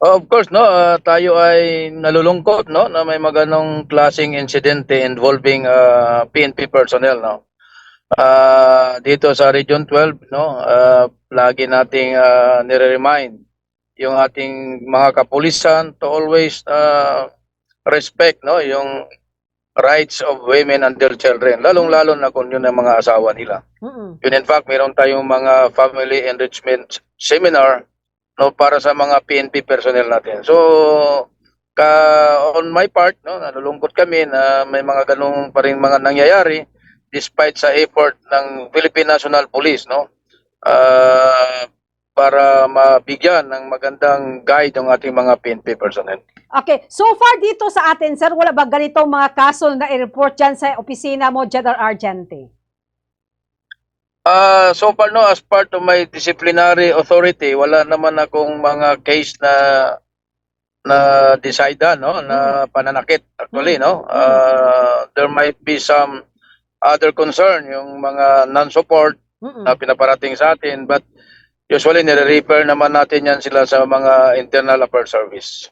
Of course, no, tayo ay nalulungkot, no, na may maganong klaseng insidente involving PNP personnel, no. Dito sa Region 12, no, lagi nating nire-remind yung ating mga kapulisan to always respect, no, yung rights of women and their children, lalong-lalo na kung yun ang mga asawa nila. Yun, in fact, meron tayong mga family enrichment seminar, no, para sa mga PNP personnel natin. So, on my part, no, nalulungkot kami na may mga ganung pa rin mga nangyayari despite sa effort ng Philippine National Police, no, para mabigyan ng magandang guide ang ating mga PNP personnel. Okay, so far dito sa atin, sir, wala ba ganitong mga kaso na i-report dyan sa opisina mo, General Argente? So far, no, as part of my disciplinary authority, wala naman akong mga case na decide, no, na pananakit actually, no. There might be some other concern, yung mga non-support na pinaparating sa atin, but usually nire-refer naman natin yan sila sa mga internal affairs service.